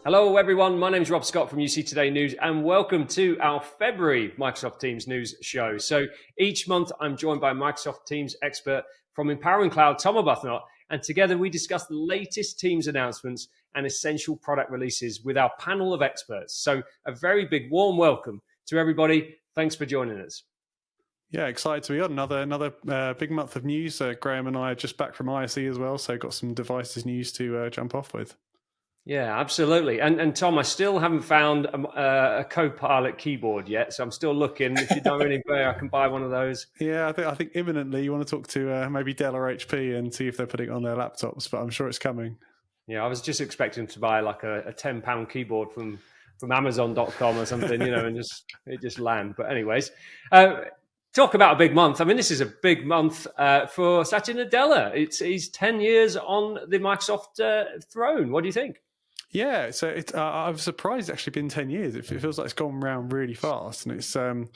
Hello, everyone. My name is Rob Scott from UC Today News, and welcome to our February Microsoft Teams news show. So each month, I'm joined by Microsoft Teams expert from Empowering.Cloud, Tom Arbuthnot, and together we discuss the latest Teams announcements and essential product releases with our panel of experts. So a very big warm welcome to everybody. Thanks for joining us. Yeah, excited to be on another big month of news. Graham and I are just back from ISC as well, so got some devices news to jump off with. Yeah, absolutely. And Tom, I still haven't found a Copilot keyboard yet, so I'm still looking. If you know anywhere, I can buy one of those. Yeah, I think imminently you want to talk to maybe Dell or HP and see if they're putting it on their laptops, but I'm sure it's coming. Yeah, I was just expecting to buy like a £10 keyboard from Amazon.com or something, and just land. But anyways, talk about a big month. I mean, this is a big month for Satya Nadella. He's 10 years on the Microsoft throne. What do you think? Yeah, so I was surprised it's actually been 10 years. It feels like it's gone around really fast. And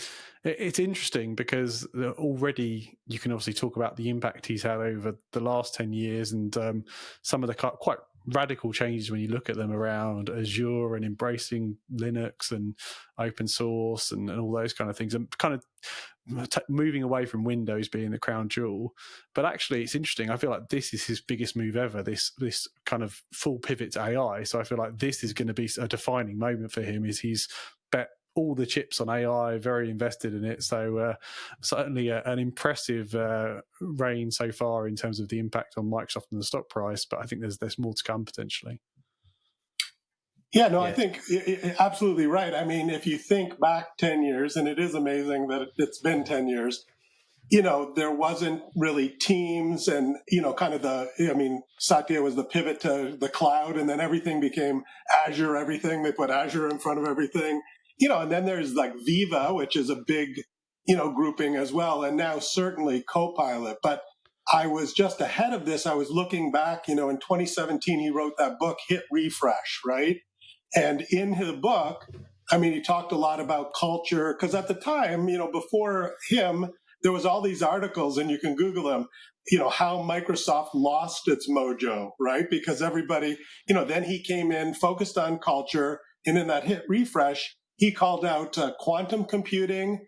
it's interesting because already you can obviously talk about the impact he's had over the last 10 years and some of the quite radical changes when you look at them around Azure and embracing Linux and open source and all those kind of things, and kind of moving away from Windows being the crown jewel. But actually it's interesting. I feel like this is his biggest move ever, this kind of full pivot to AI. So I feel like this is going to be a defining moment for him, is he's bet all the chips on AI, very invested in it. So certainly an impressive reign so far in terms of the impact on Microsoft and the stock price, but I think there's more to come potentially. Yeah, no, I think you're absolutely right. I mean, if you think back 10 years, and it is amazing that it's been 10 years, there wasn't really Teams and, Satya was the pivot to the cloud, and then everything became Azure, everything. They put Azure in front of everything, and then there's like Viva, which is a big, grouping as well. And now certainly Copilot. But I was just ahead of this. I was looking back, in 2017, he wrote that book, Hit Refresh, right? And in his book, he talked a lot about culture, because at the time, before him, there was all these articles, and you can Google them, how Microsoft lost its mojo, right? Because everybody, then he came in, focused on culture, and in that Hit Refresh, he called out quantum computing,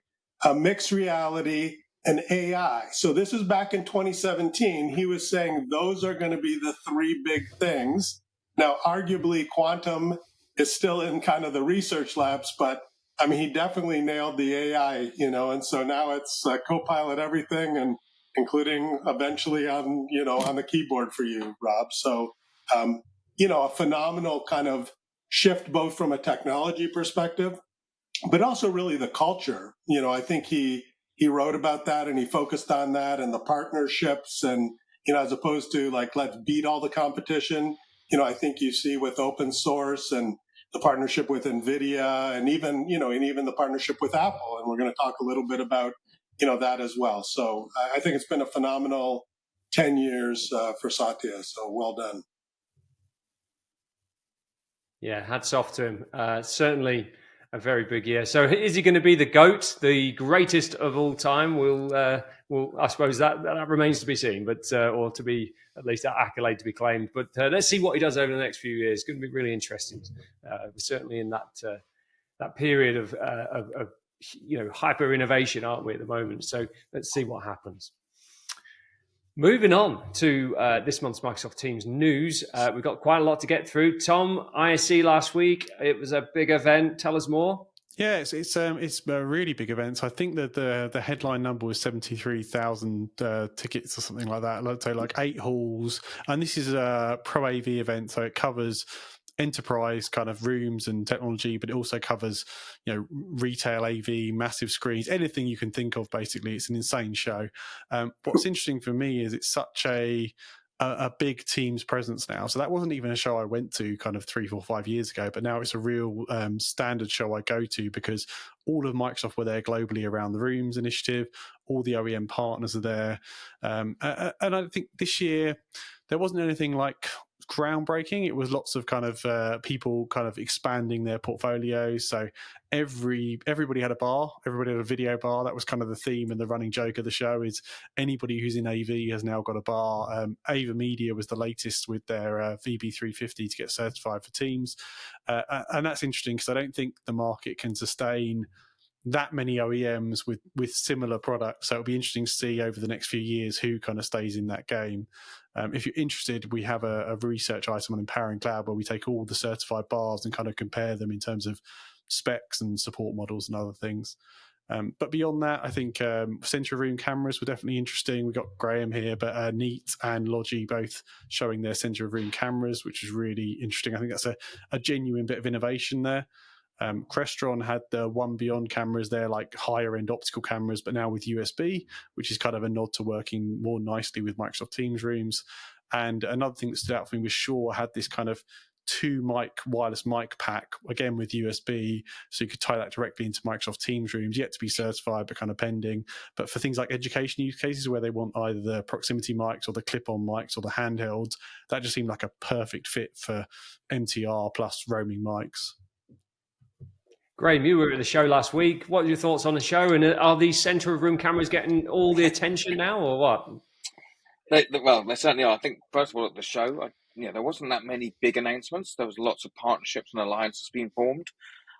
mixed reality, and AI. So this is back in 2017. He was saying those are going to be the three big things. Now, arguably, quantum is still in kind of the research labs, but he definitely nailed the AI, and so now it's Copilot everything, and including eventually on the keyboard for you, Rob. So, a phenomenal kind of shift, both from a technology perspective, but also really the culture. I think he wrote about that, and he focused on that and the partnerships, and, as opposed to like, let's beat all the competition. I think you see with open source and the partnership with NVIDIA, and even the partnership with Apple. And we're going to talk a little bit about, that as well. So I think it's been a phenomenal 10 years for Satya. So well done. Yeah, hats off to him. Certainly a very big year. So is he going to be the GOAT, the greatest of all time? I suppose that remains to be seen, but or to be at least that accolade to be claimed. But let's see what he does over the next few years. It's going to be really interesting. We're certainly in that period of hyper innovation, aren't we, at the moment? So let's see what happens. Moving on to this month's Microsoft Teams news, we've got quite a lot to get through. Tom, ISC last week, it was a big event. Tell us more. Yeah, it's a really big event. So I think that the headline number was 73,000 tickets or something like that. Let's say like 8 halls, and this is a Pro AV event, so it covers enterprise kind of rooms and technology, but it also covers retail AV, massive screens, anything you can think of. Basically, it's an insane show. What's interesting for me is it's such a big Teams presence now. So that wasn't even a show I went to kind of 3, 4, 5 years ago, but now it's a real standard show I go to, because all of Microsoft were there globally around the Rooms initiative. All the OEM partners are there. And I think this year there wasn't anything like groundbreaking. It was lots of kind of people kind of expanding their portfolios. So everybody had a bar, everybody had a video bar. That was kind of the theme and the running joke of the show is anybody who's in AV has now got a bar. Ava Media was the latest with their VB350 to get certified for Teams. And that's interesting because I don't think the market can sustain that many OEMs with similar products. So it'll be interesting to see over the next few years who kind of stays in that game. If you're interested, we have a research item on Empowering.Cloud where we take all the certified bars and kind of compare them in terms of specs and support models and other things. But beyond that, I think center of room cameras were definitely interesting. We got Graham here, but Neat and Logi both showing their center of room cameras, which is really interesting. I think that's a genuine bit of innovation there. Crestron had the One Beyond cameras. They're like higher end optical cameras, but now with USB, which is kind of a nod to working more nicely with Microsoft Teams rooms. And another thing that stood out for me was Shure had this kind of wireless mic pack, again with USB, so you could tie that directly into Microsoft Teams rooms, yet to be certified, but kind of pending. But for things like education use cases where they want either the proximity mics or the clip-on mics or the handhelds, that just seemed like a perfect fit for MTR plus roaming mics. Graham, you were at the show last week. What are your thoughts on the show? And are these center of room cameras getting all the attention now, or what? They certainly are. I think, first of all, at the show, there wasn't that many big announcements. There was lots of partnerships and alliances being formed.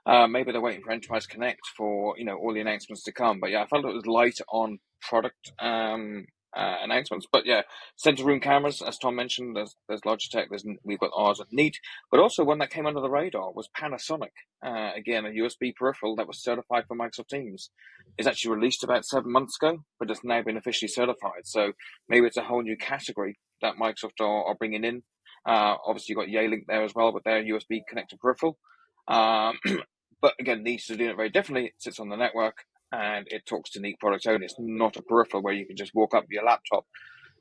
Maybe they're waiting for Enterprise Connect for, all the announcements to come. But yeah, I felt it was light on product announcements. But yeah, center room cameras, as Tom mentioned, there's Logitech, we've got ours at Neat, but also one that came under the radar was Panasonic. Again, a USB peripheral that was certified for Microsoft Teams. It's actually released about 7 months ago, but it's now been officially certified. So maybe it's a whole new category that Microsoft are bringing in. Obviously, you've got Yealink there as well, but they're USB connected peripheral. But again, Neat is doing it very differently. It sits on the network and it talks to Neat products only. It's not a peripheral where you can just walk up with your laptop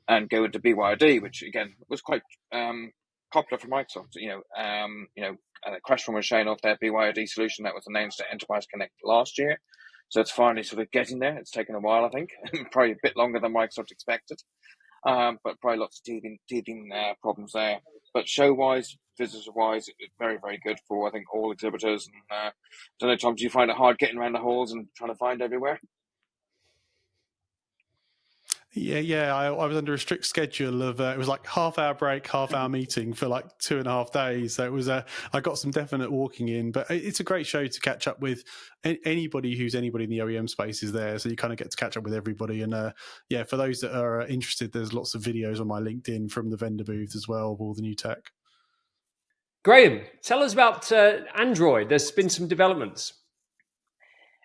and go into BYOD, which again was quite popular for Microsoft. Crestron was showing off their BYOD solution that was announced at Enterprise Connect last year. So it's finally sort of getting there. It's taken a while, I think, probably a bit longer than Microsoft expected. But probably lots of teething problems there. But show-wise, visitor-wise, it's very, very good for, I think, all exhibitors. And I don't know, Tom, do you find it hard getting around the halls and trying to find everywhere? Yeah. I was under a strict schedule of it was like half-hour break, half-hour meeting for like 2.5 days. So it was I got some definite walking in, but it's a great show to catch up with. Anybody in the OEM space is there, so you kind of get to catch up with everybody. And for those that are interested, there's lots of videos on my LinkedIn from the vendor booth as well of all the new tech. Graham, tell us about Android. There's been some developments.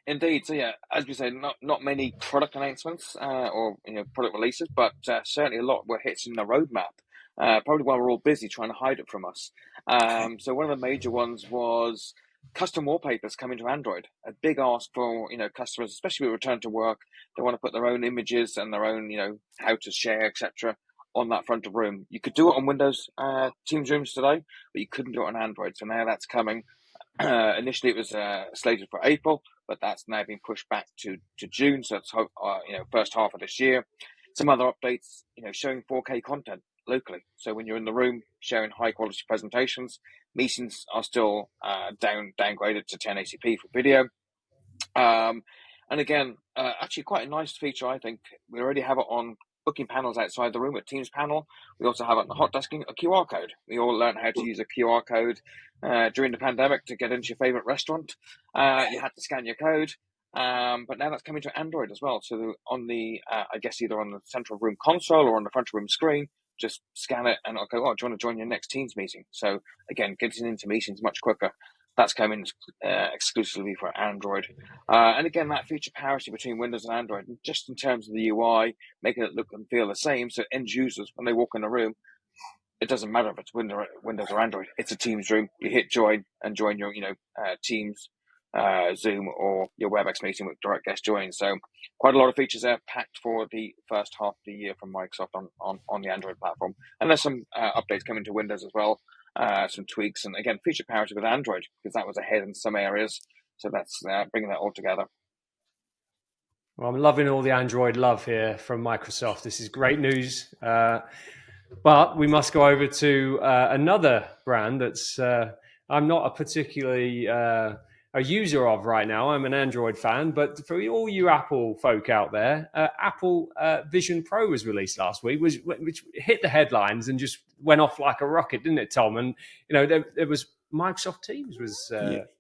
Indeed. So yeah, as we say, not many product announcements or product releases, but certainly a lot were hits in the roadmap. Probably while we're all busy trying to hide it from us. So one of the major ones was custom wallpapers coming to Android. A big ask for customers, especially with return to work. They want to put their own images and their own how to share, etc. on that front of room. You could do it on Windows Teams rooms today, but you couldn't do it on Android. So now that's coming. Initially, it was slated for April, but that's now been pushed back to June. So it's first half of this year. Some other updates, showing 4K content locally. So when you're in the room sharing high quality presentations, meetings are still downgraded to 1080p for video. And again, actually quite a nice feature, I think. We already have it on booking panels outside the room at Teams panel. We also have it on the hot desking, a QR code. We all learned how to use a QR code during the pandemic to get into your favorite restaurant. You had to scan your code, but now that's coming to Android as well. So on the, I guess either on the central room console or on the front room screen, just scan it and it'll go, do you want to join your next Teams meeting? So again, getting into meetings much quicker. That's coming exclusively for Android. And again, that feature parity between Windows and Android, just in terms of the UI, making it look and feel the same. So end users, when they walk in a room, it doesn't matter if it's Windows or Android. It's a Teams room. You hit join and join your, Teams, Zoom, or your WebEx meeting with direct guest join. So quite a lot of features there packed for the first half of the year from Microsoft on the Android platform. And there's some updates coming to Windows as well. Some tweaks, and again, feature parity with Android, because that was ahead in some areas. So that's bringing that all together. Well, I'm loving all the Android love here from Microsoft. This is great news. But we must go over to another brand that's I'm not a particularly a user of right now. I'm an Android fan, but for all you Apple folk out there, Apple Vision Pro was released last week, which hit the headlines and just went off like a rocket, didn't it, Tom? And there was Microsoft Teams was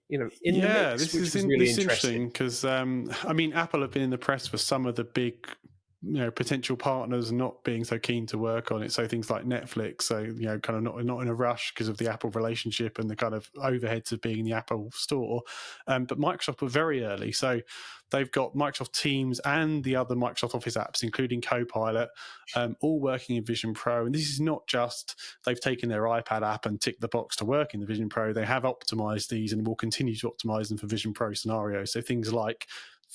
in the mix, which was really interesting because Apple have been in the press for some of the big potential partners not being so keen to work on it. So things like Netflix, so kind of not in a rush because of the Apple relationship and the kind of overheads of being the Apple store. But Microsoft were very early, so they've got Microsoft Teams and the other Microsoft Office apps, including Copilot, all working in Vision Pro. And this is not just they've taken their iPad app and ticked the box to work in the Vision Pro. They have optimized these and will continue to optimize them for Vision Pro scenarios. So things like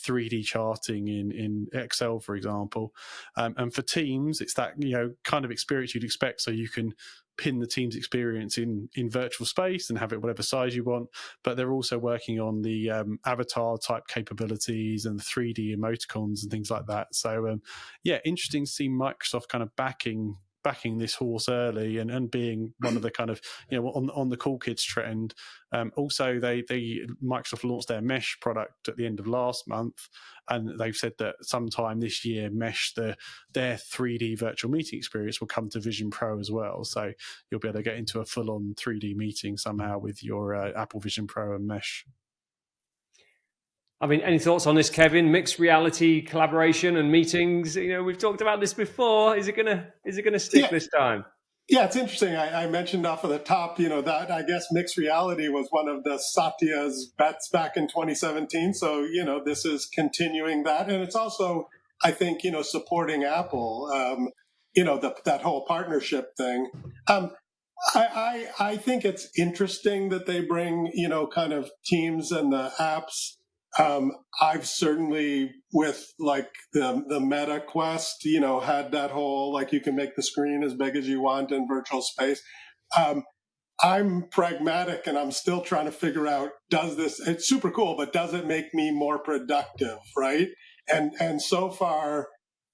3D charting in Excel, for example. And for Teams, it's that kind of experience you'd expect, so you can pin the Teams experience in virtual space and have it whatever size you want. But they're also working on the avatar type capabilities and the 3D emoticons and things like that. So interesting to see Microsoft kind of backing this horse early and being one of the kind of on the cool kids trend. Also, they Microsoft launched their Mesh product at the end of last month, and they've said that sometime this year Mesh, their 3D virtual meeting experience, will come to Vision Pro as well. So you'll be able to get into a full-on 3D meeting somehow with your Apple Vision Pro and Mesh. I mean, any thoughts on this, Kevin? Mixed reality collaboration and meetings. We've talked about this before. Is it gonna stick this time? Yeah, it's interesting. I mentioned off of the top, that I guess mixed reality was one of the Satya's bets back in 2017. So, this is continuing that. And it's also, I think, supporting Apple, that whole partnership thing. I think it's interesting that they bring, kind of Teams and the apps. I've certainly, with like the Meta Quest, had that whole, like, you can make the screen as big as you want in virtual space. I'm pragmatic and I'm still trying to figure out, it's super cool, but does it make me more productive, right? And so far,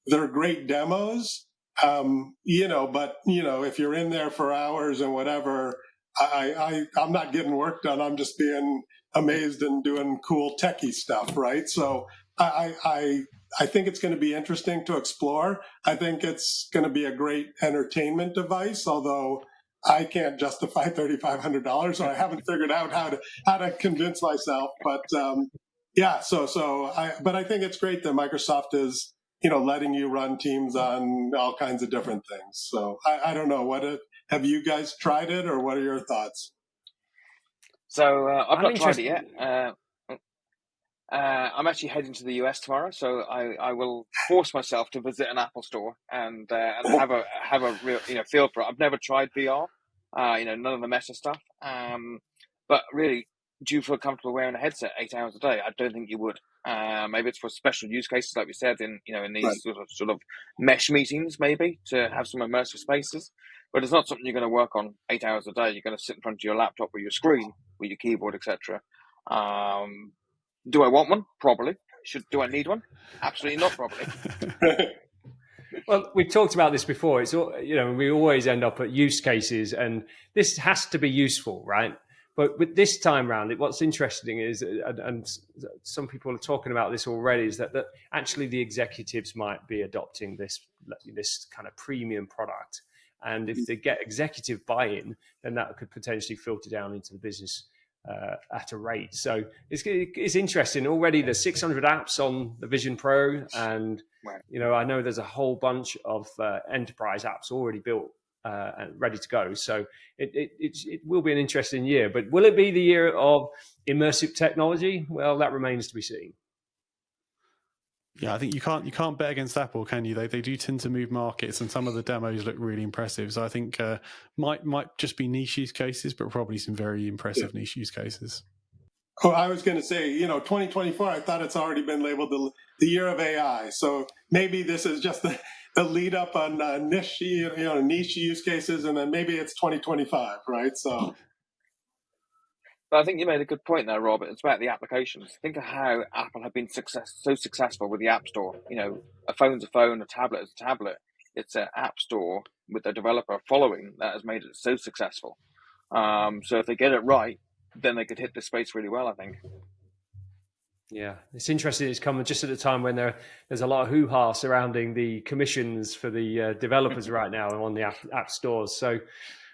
they're great demos, but if you're in there for hours and whatever, I'm not getting work done. I'm just being amazed and doing cool techie stuff, right? So I think it's going to be interesting to explore. I think it's going to be a great entertainment device, although I can't justify $3,500, so I haven't figured out how to convince myself. But but I think it's great that Microsoft is letting you run Teams on all kinds of different things. So I don't know, have you guys tried it, or what are your thoughts? So I've not tried it yet. I'm actually heading to the US tomorrow, so I will force myself to visit an Apple store and have a real feel for it. I've never tried VR, none of the Meta stuff. But really, do you feel comfortable wearing a headset 8 hours a day? I don't think you would. Maybe it's for special use cases, like we said, in these Right. sort of mesh meetings, maybe to have some immersive spaces. But it's not something you're going to work on 8 hours a day. You're going to sit in front of your laptop with your screen, with your keyboard, etc. Do I want one? Probably. Do I need one? Absolutely not. Probably. Well, we've talked about this before. It's we always end up at use cases, and this has to be useful, right? But with this time round, what's interesting is, and some people are talking about this already, is that actually the executives might be adopting this kind of premium product, and if they get executive buy-in, then that could potentially filter down into the business at a rate. So it's interesting. Already there's 600 apps on the Vision Pro, and I know there's a whole bunch of enterprise apps already built and ready to go. So it will be an interesting year. But will it be the year of immersive technology? Well, that remains to be seen. Yeah, I think you can't bet against Apple, can you? They do tend to move markets, and some of the demos look really impressive. So I think might just be niche use cases, but probably some very impressive niche use cases. Oh, I was going to say, 2024, I thought it's already been labeled the year of AI. So maybe this is just the lead up on niche use cases, and then maybe it's 2025, right? So. But I think you made a good point there, Robert. It's about the applications. Think of how Apple have been so successful with the App Store. A phone's a phone, a tablet is a tablet. It's an App Store with the developer following that has made it so successful. So if they get it right, then they could hit this space really well, I think. Yeah, it's interesting. It's coming just at a time when there's a lot of hoo-ha surrounding the commissions for the developers right now on the app stores. So,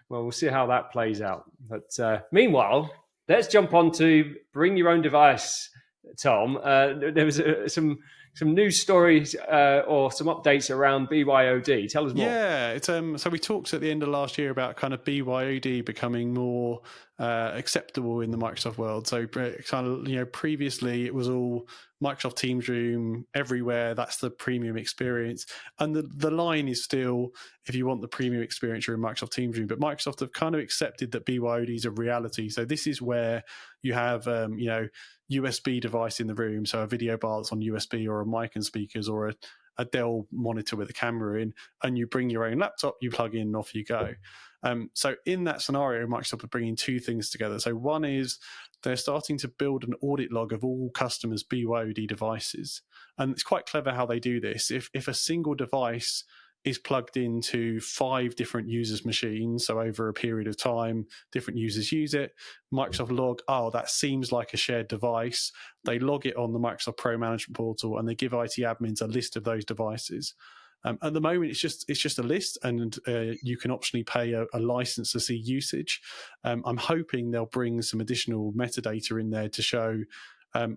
well, we'll see how that plays out. But meanwhile, let's jump on to bring your own device, Tom. There was some news stories or some updates around BYOD. Tell us more. Yeah, it's so we talked at the end of last year about kind of BYOD becoming more acceptable in the Microsoft world. So kind of, previously it was all Microsoft Teams room everywhere. That's the premium experience. And the line is still, if you want the premium experience, you're in Microsoft Teams room. But Microsoft have kind of accepted that BYOD is a reality. So this is where you have, USB device in the room. So a video bar that's on USB or a mic and speakers or a Dell monitor with a camera in, and you bring your own laptop, you plug in and off you go. So in that scenario, Microsoft are bringing two things together. So one is they're starting to build an audit log of all customers' BYOD devices. And it's quite clever how they do this. If a single device is plugged into 5 different users' machines, so over a period of time, different users use it, Microsoft log, that seems like a shared device. They log it on the Microsoft Pro Management Portal, and they give IT admins a list of those devices. At the moment, it's just a list, and you can optionally pay a license to see usage. I'm hoping they'll bring some additional metadata in there to show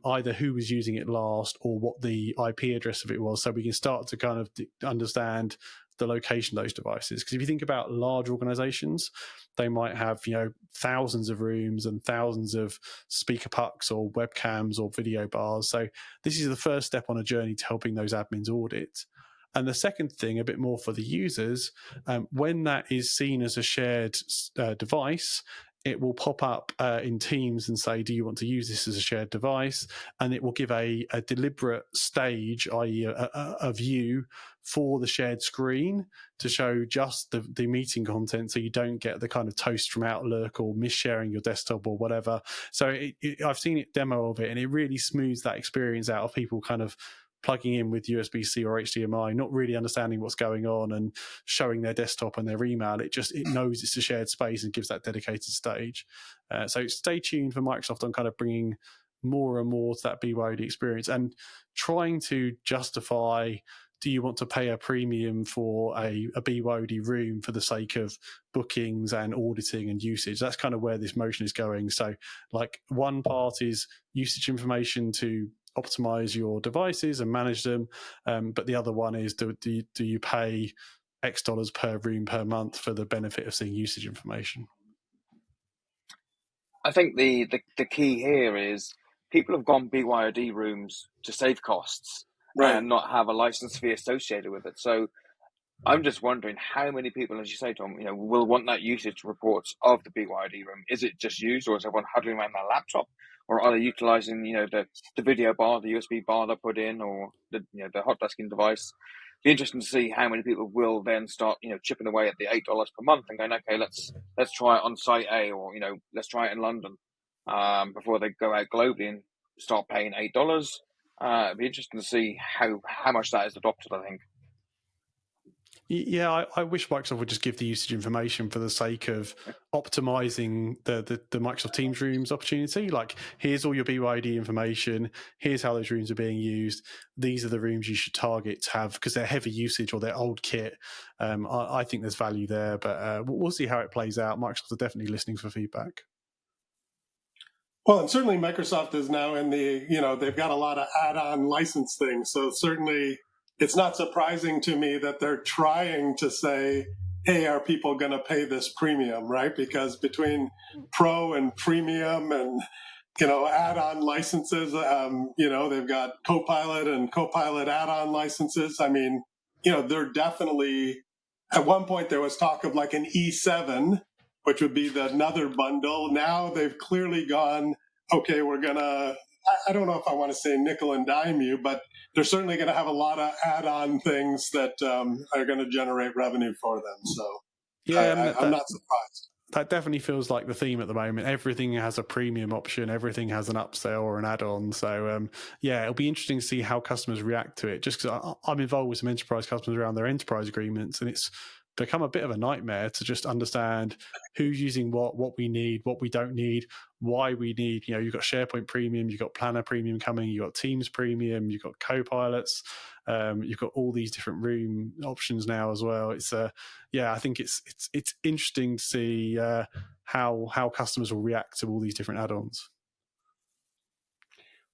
either who was using it last or what the IP address of it was, so we can start to kind of understand the location of those devices. Because if you think about large organizations, they might have thousands of rooms and thousands of speaker pucks or webcams or video bars. So this is the first step on a journey to helping those admins audit. And the second thing, a bit more for the users, when that is seen as a shared device, it will pop up in Teams and say, do you want to use this as a shared device? And it will give a deliberate stage, i.e. a view for the shared screen to show just the meeting content, so you don't get the kind of toast from Outlook or mis-sharing your desktop or whatever. So I've seen it demo of it, and it really smooths that experience out of people kind of plugging in with USB-C or HDMI, not really understanding what's going on and showing their desktop and their email. It knows it's a shared space and gives that dedicated stage. So stay tuned for Microsoft on kind of bringing more and more to that BYOD experience and trying to justify, do you want to pay a premium for a BYOD room for the sake of bookings and auditing and usage? That's kind of where this motion is going. So like one part is usage information to optimize your devices and manage them, but the other one is do you pay X dollars per room per month for the benefit of seeing usage information? I think the key here is people have gone BYOD rooms to save costs, right, and not have a license fee associated with it. So I'm just wondering how many people, as you say, Tom, will want that usage reports of the BYOD room. Is it just used, or is everyone huddling around their laptop, or are they utilizing, the video bar, the USB bar they put in, or the hot desking device? It'd be interesting to see how many people will then start, chipping away at the $8 per month and going, okay, let's try it on site A, or let's try it in London, before they go out globally and start paying $8. It'd be interesting to see how much that is adopted, I think. Yeah, I wish Microsoft would just give the usage information for the sake of optimizing the Microsoft Teams rooms opportunity. Like, here's all your BYOD information. Here's how those rooms are being used. These are the rooms you should target to have because they're heavy usage or they're old kit. I think there's value there, but we'll see how it plays out. Microsoft are definitely listening for feedback. Well, and certainly Microsoft is now in the, they've got a lot of add-on license things. So certainly it's not surprising to me that they're trying to say, hey, are people going to pay this premium, right? Because between Pro and Premium and, add-on licenses, they've got Copilot and Copilot add-on licenses. I mean, they're definitely, at one point there was talk of like an E7, which would be another bundle. Now they've clearly gone, okay, we're going to, I don't know if I want to say nickel and dime you, but they're certainly going to have a lot of add-on things that are going to generate revenue for them. So yeah, I'm not surprised. That definitely feels like the theme at the moment. Everything has a premium option. Everything has an upsell or an add-on. So it'll be interesting to see how customers react to it. Just because I'm involved with some enterprise customers around their enterprise agreements, and it's become a bit of a nightmare to just understand who's using what we need, what we don't need, why we need. You've got SharePoint Premium, you've got Planner Premium coming, you've got Teams Premium, you've got Copilots, you've got all these different room options now as well. It's I think it's interesting to see how customers will react to all these different add-ons.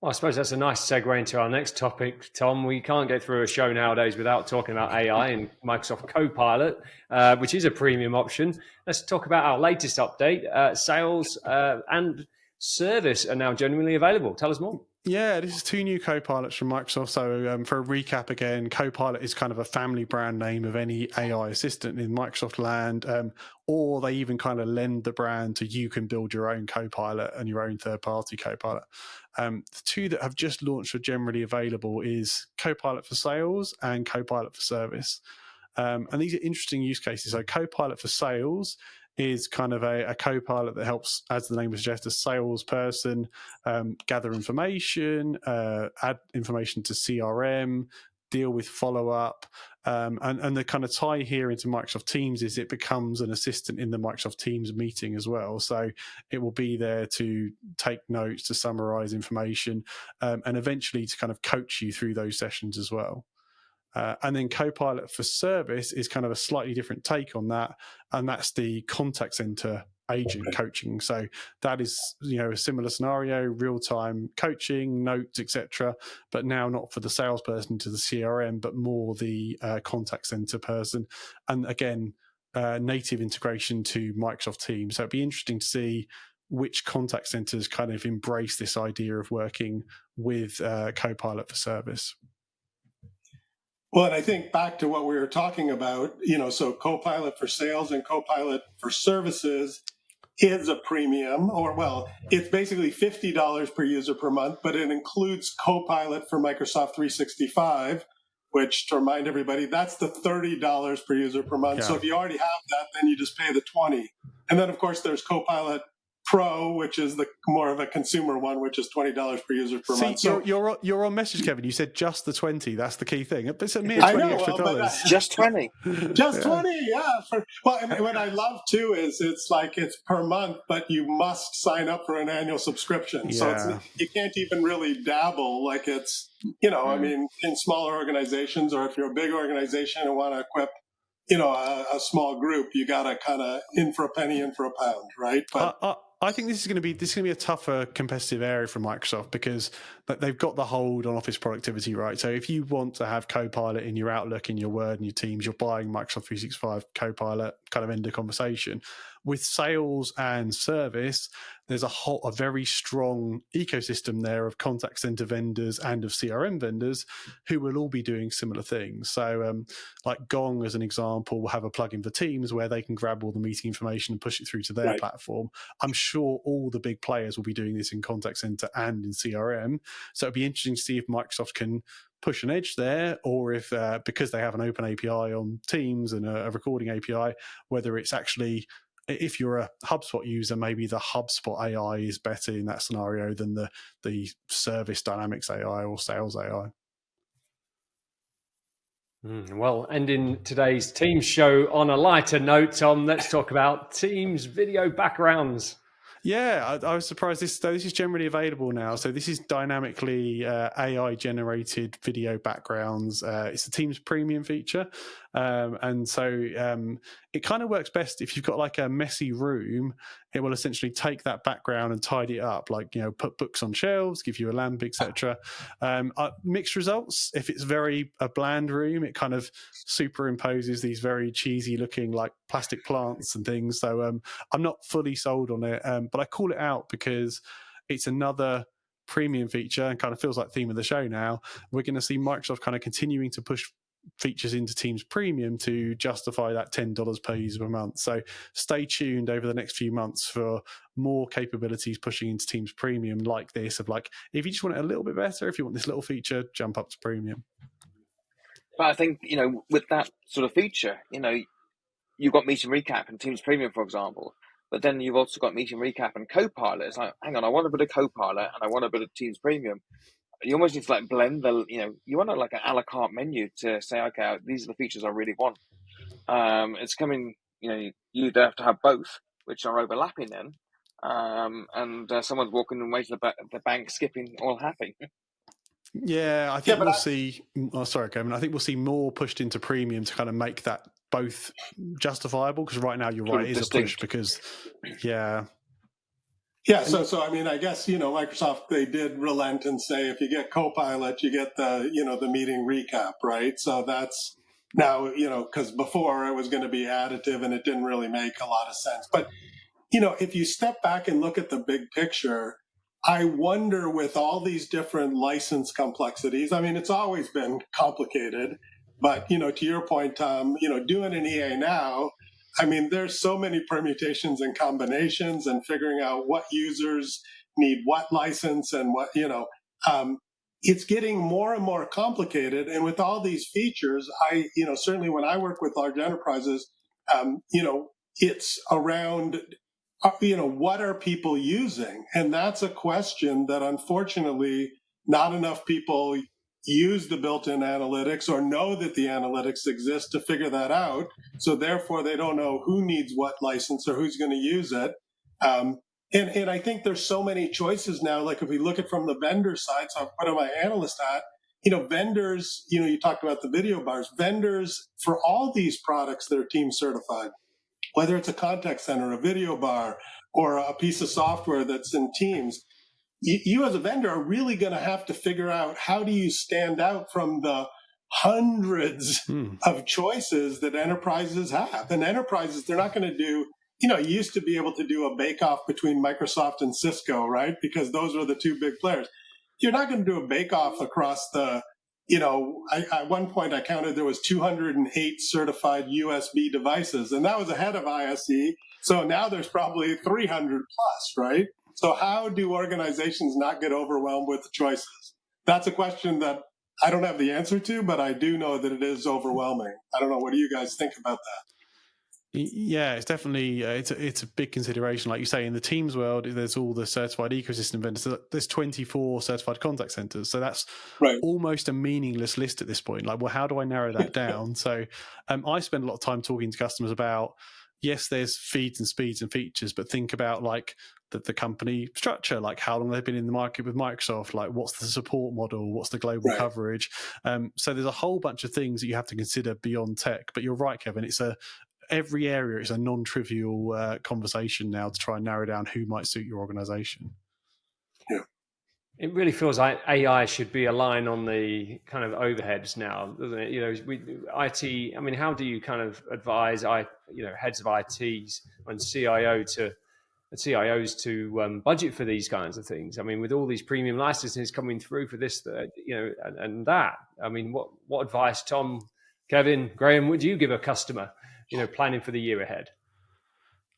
Well, I suppose that's a nice segue into our next topic, Tom. We can't get through a show nowadays without talking about AI and Microsoft Copilot, which is a premium option. Let's talk about our latest update. Sales and Service are now genuinely available. Tell us more. Yeah, this is 2 new Copilots from Microsoft. So for a recap again, Copilot is kind of a family brand name of any AI assistant in Microsoft land, or they even kind of lend the brand to you can build your own Copilot and your own third-party Copilot. The 2 that have just launched or generally available is Copilot for Sales and Copilot for Service. And these are interesting use cases. So Copilot for Sales is kind of a Copilot that helps, as the name would suggest, a salesperson gather information, add information to CRM, deal with follow-up. And the kind of tie here into Microsoft Teams is it becomes an assistant in the Microsoft Teams meeting as well. So it will be there to take notes, to summarize information, and eventually to kind of coach you through those sessions as well. And then Copilot for Service is kind of a slightly different take on that, and that's the contact center agent coaching. So that is, a similar scenario, real-time coaching, notes, etc., but now not for the salesperson to the CRM, but more the contact center person. And again, native integration to Microsoft Teams. So it'd be interesting to see which contact centers kind of embrace this idea of working with Copilot for Service. Well, and I think back to what we were talking about, so Copilot for Sales and Copilot for Services is a premium, it's basically $50 per user per month, but it includes Copilot for Microsoft 365, which, to remind everybody, that's the $30 per user per month. Yeah. So if you already have that, then you just pay the $20. And then, of course, there's Copilot Pro, which is the more of a consumer one, which is $20 per user per month. So you're on message, Kevin. You said just the 20. That's the key thing. It's a mere $20 extra. Just 20. Just 20. Yeah. And what I love too is it's per month, but you must sign up for an annual subscription. Yeah. So you can't even really dabble like it's I mean, in smaller organizations, or if you're a big organization and want to equip a small group, you got to kind of in for a penny, in for a pound, right? But I think this is going to be a tougher competitive area for Microsoft, because they've got the hold on office productivity, right? So if you want to have Copilot in your Outlook, in your Word, and your Teams, you're buying Microsoft 365 Copilot, kind of end of conversation. With Sales and Service, there's a very strong ecosystem there of contact center vendors and of CRM vendors who will all be doing similar things. So like Gong, as an example, will have a plugin for Teams where they can grab all the meeting information and push it through to their platform. I'm sure all the big players will be doing this in contact center and in CRM. So it'd be interesting to see if Microsoft can push an edge there, or if because they have an open API on Teams and a recording API, whether it's actually, if you're a HubSpot user, maybe the HubSpot AI is better in that scenario than the Service Dynamics AI or Sales AI. Well, ending today's Teams show on a lighter note, Tom, let's talk about Teams video backgrounds. Yeah, I was surprised. This is generally available now. So this is dynamically AI-generated video backgrounds. It's a Teams premium feature. And so it kind of works best if you've got like a messy room. It will essentially take that background and tidy it up, like, put books on shelves, give you a lamp, etc. Mixed results. If it's a bland room, it kind of superimposes these very cheesy looking like plastic plants and things. So I'm not fully sold on it, but I call it out because it's another premium feature and kind of feels like theme of the show now. We're going to see Microsoft kind of continuing to push features into Teams Premium to justify that $10 per user per month. So stay tuned over the next few months for more capabilities pushing into Teams Premium like this, of like, if you just want it a little bit better, if you want this little feature, jump up to Premium. But I think, with that sort of feature, you've got Meeting Recap and Teams Premium, for example, but then you've also got Meeting Recap and Copilot. It's like, hang on, I want a bit of Copilot and I want a bit of Teams Premium. you almost need to like blend the, you want like an a la carte menu to say, okay, these are the features I really want. It's coming, you'd have to have both, which are overlapping then. And someone's walking away to the bank, skipping, all happy. Yeah, I think we'll see. Oh, sorry, Kevin. I think we'll see more pushed into premium to kind of make that both justifiable. Because right now, you're right, it is distinct. A push. Because, yeah. So I mean, I guess Microsoft, they did relent and say if you get Copilot, you get the the meeting recap, right? So that's now because before it was going to be additive and it didn't really make a lot of sense. But if you step back and look at the big picture, I wonder with all these different license complexities. I mean, it's always been complicated, but to your point, Tom, doing an EA now. I mean, there's so many permutations and combinations and figuring out what users need what license and what, it's getting more and more complicated. And with all these features, certainly when I work with large enterprises, it's around, what are people using? And that's a question that unfortunately not enough people use the built-in analytics or know that the analytics exist to figure that out. So therefore, they don't know who needs what license or who's going to use it. And I think there's so many choices now. Like if we look at from the vendor side, so I've put on my analyst hat, vendors, you talked about the video bars, vendors for all these products that are team certified, whether it's a contact center, a video bar, or a piece of software that's in Teams, you as a vendor are really going to have to figure out how do you stand out from the hundreds of choices that enterprises have. And enterprises, they're not going to do, you used to be able to do a bake-off between Microsoft and Cisco, right? Because those were the two big players. You're not going to do a bake-off across the, at one point I counted there was 208 certified USB devices, and that was ahead of ISC. So now there's probably 300 plus, right? So how do organizations not get overwhelmed with the choices? That's a question that I don't have the answer to, but I do know that it is overwhelming. I don't know. What do you guys think about that? Yeah, it's definitely it's a big consideration. Like you say, in the Teams world, there's all the certified ecosystem vendors. There's 24 certified contact centers, so that's almost a meaningless list at this point. Like, well, how do I narrow that down? So, I spend a lot of time talking to customers about, yes, there's feeds and speeds and features, but think about like the company structure, like how long they've been in the market with Microsoft, like what's the support model, what's the global coverage. So there's a whole bunch of things that you have to consider beyond tech. But you're right, Kevin, every area is a non-trivial conversation now to try and narrow down who might suit your organization. Yeah. It really feels like AI should be a line on the kind of overheads now, doesn't it? IT. I mean, how do you kind of advise, heads of ITs and CIOs to budget for these kinds of things? I mean, with all these premium licenses coming through for this, and that. I mean, what advice, Tom, Kevin, Graham, would you give a customer, planning for the year ahead?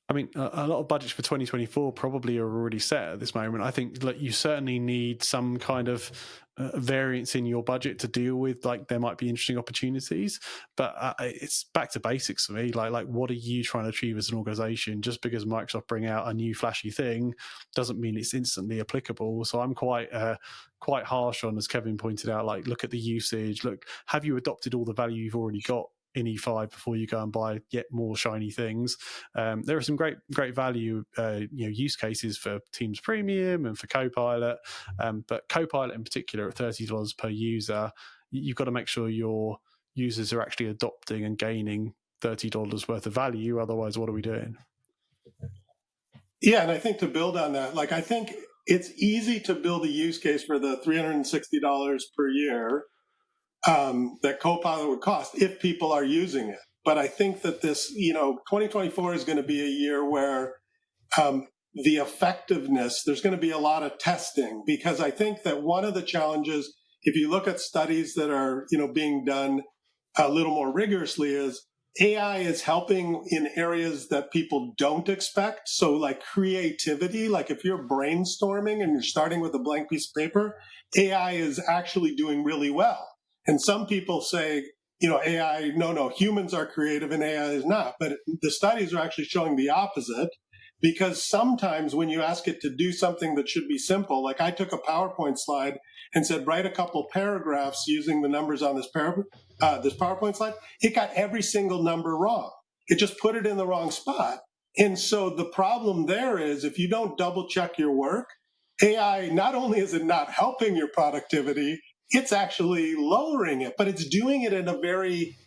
I mean, a lot of budgets for 2024 probably are already set at this moment. I think you certainly need some kind of variance in your budget to deal with. Like, there might be interesting opportunities, but it's back to basics for me. Like, what are you trying to achieve as an organization? Just because Microsoft bring out a new flashy thing doesn't mean it's instantly applicable. So I'm quite harsh on, as Kevin pointed out, like, look at the usage. Look, have you adopted all the value you've already got in E5 before you go and buy yet more shiny things? There are some great value use cases for Teams Premium and for Copilot, but Copilot in particular at $30 per user, you've got to make sure your users are actually adopting and gaining $30 worth of value. Otherwise, what are we doing? Yeah, and I think to build on that, I think it's easy to build a use case for the $360 per year that Copilot would cost if people are using it. But I think that this, 2024 is going to be a year where the effectiveness, there's going to be a lot of testing, because I think that one of the challenges, if you look at studies that are, being done a little more rigorously, is AI is helping in areas that people don't expect. So like creativity, like if you're brainstorming and you're starting with a blank piece of paper, AI is actually doing really well. And some people say, AI, no, humans are creative and AI is not. But the studies are actually showing the opposite, because sometimes when you ask it to do something that should be simple, like I took a PowerPoint slide and said, write a couple paragraphs using the numbers on this PowerPoint slide, it got every single number wrong. It just put it in the wrong spot. And so the problem there is if you don't double check your work, AI, not only is it not helping your productivity, it's actually lowering it, but it's doing it in a very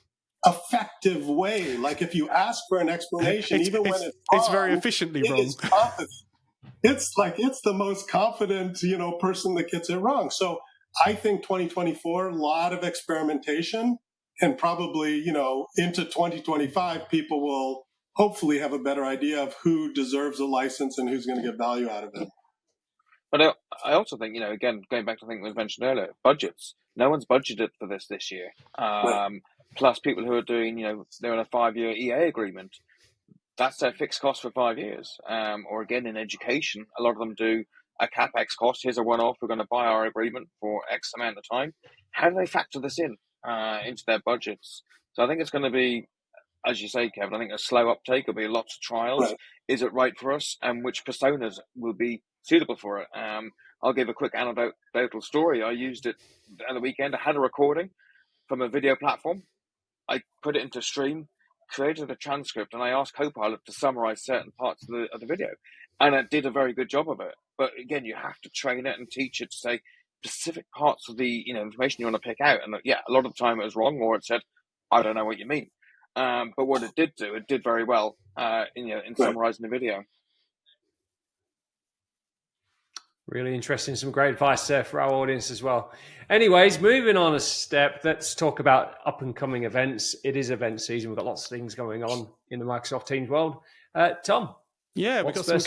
effective way. Like if you ask for an explanation, even when it's wrong, it's very efficiently wrong. Is confident. It's the most confident, person that gets it wrong. So I think 2024, a lot of experimentation, and probably, into 2025, people will hopefully have a better idea of who deserves a license and who's going to get value out of it. But I also think, again, going back to the thing that was mentioned earlier, budgets. No one's budgeted for this year. Right. Plus people who are doing, they're in a 5-year EA agreement. That's their fixed cost for 5 years. Or again, in education, a lot of them do a CapEx cost. Here's a one-off. We're going to buy our agreement for X amount of time. How do they factor this in into their budgets? So I think it's going to be, as you say, Kevin, I think a slow uptake. There'll be lots of trials. Right. Is it right for us? And which personas will be suitable for it? I'll give a quick anecdotal story. I used it at the weekend. I had a recording from a video platform. I put it into Stream, created a transcript, and I asked Copilot to summarize certain parts of the video. And it did a very good job of it. But again, you have to train it and teach it to say specific parts of the information you want to pick out. And yeah, a lot of the time it was wrong, or it said, I don't know what you mean. But what it did do, it did very well in summarizing the video. Really interesting. Some great advice there for our audience as well. Anyways, moving on a step, let's talk about up and coming events. It is event season. We've got lots of things going on in the Microsoft Teams world. Tom? Yeah, we've got some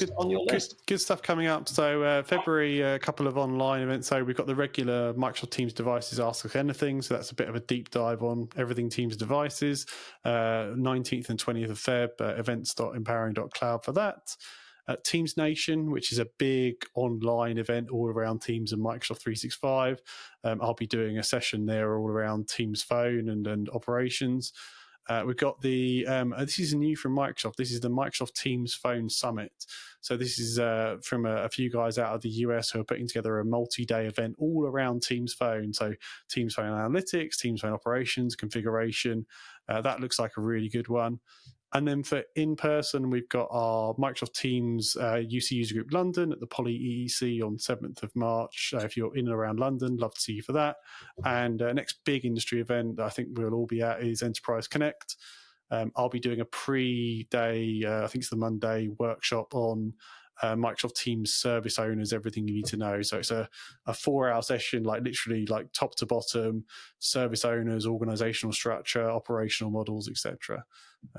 good stuff coming up. So February, a couple of online events. So we've got the regular Microsoft Teams devices Ask Us Anything. So that's a bit of a deep dive on everything Teams devices. 19th and 20th of Feb, events.empowering.cloud for that. Teams Nation, which is a big online event all around Teams and Microsoft 365. I'll be doing a session there all around Teams Phone and operations. We've got the, this is new from Microsoft. This is the Microsoft Teams Phone Summit. So this is from a few guys out of the US who are putting together a multi-day event all around Teams Phone. So Teams Phone Analytics, Teams Phone Operations, configuration. That looks like a really good one. And then for in-person, we've got our Microsoft Teams UC User Group London at the Poly EEC on 7th of March. If you're in and around London, love to see you for that. And next big industry event that I think we'll all be at is Enterprise Connect. I'll be doing a pre-day, I think it's the Monday, workshop on Microsoft Teams service owners, everything you need to know. So it's a 4-hour session, like literally like top to bottom, service owners, organizational structure, operational models, etc.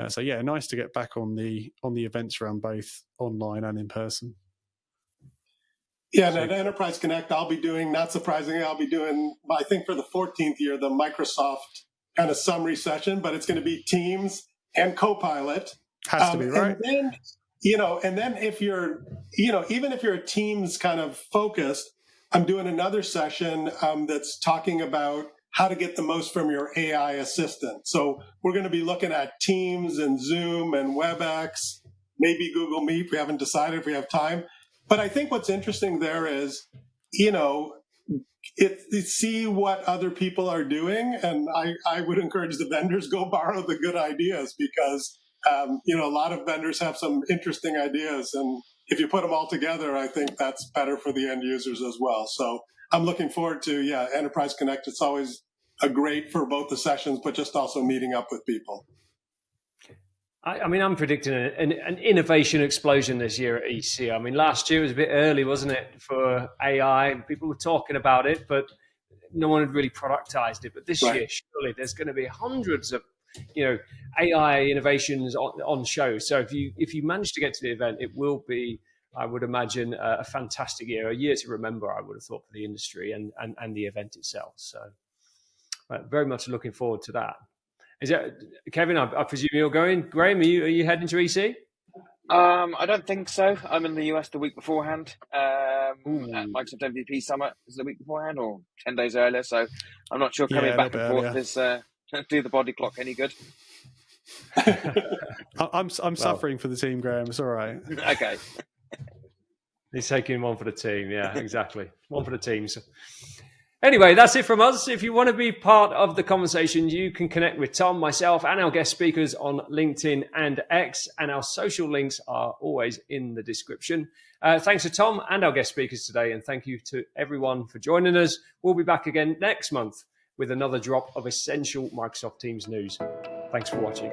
So yeah, nice to get back on the events around both online and in person. Yeah, and at Enterprise Connect, I'll be doing, not surprisingly, I think for the 14th year, the Microsoft kind of summary session, but it's going to be Teams and Copilot. Has to be, right? And then if you're, even if you're a Teams kind of focused, I'm doing another session that's talking about how to get the most from your AI assistant. So we're going to be looking at Teams and Zoom and WebEx, maybe Google Meet. We haven't decided if we have time. But I think what's interesting there is, see what other people are doing. And I would encourage the vendors, go borrow the good ideas because a lot of vendors have some interesting ideas, and if you put them all together, I think that's better for the end users as well. So I'm looking forward to, Enterprise Connect. It's always a great for both the sessions, but just also meeting up with people. I mean, I'm predicting an innovation explosion this year at EC. I mean, last year was a bit early, wasn't it, for AI? People were talking about it, but no one had really productized it. But this year, surely there's going to be hundreds of AI innovations on show. So if you manage to get to the event, it will be, I would imagine, a fantastic year, a year to remember, I would have thought, for the industry and the event itself. So very much looking forward to that. Is that, Kevin, I presume you're going. Graham, are you heading to EC? I don't think so. I'm in the US the week beforehand. At Microsoft MVP Summit is the week beforehand or 10 days earlier. So I'm not sure coming back and forth is do the body clock any good. I'm suffering for the team, Graham. It's all right. Okay. He's taking one for the team. Yeah, exactly. One for the teams. Anyway, that's it from us. If you want to be part of the conversation, you can connect with Tom, myself, and our guest speakers on LinkedIn and X, and our social links are always in the description. Thanks to Tom and our guest speakers today, and thank you to everyone for joining us. We'll be back again next month with another drop of essential Microsoft Teams news. Thanks for watching.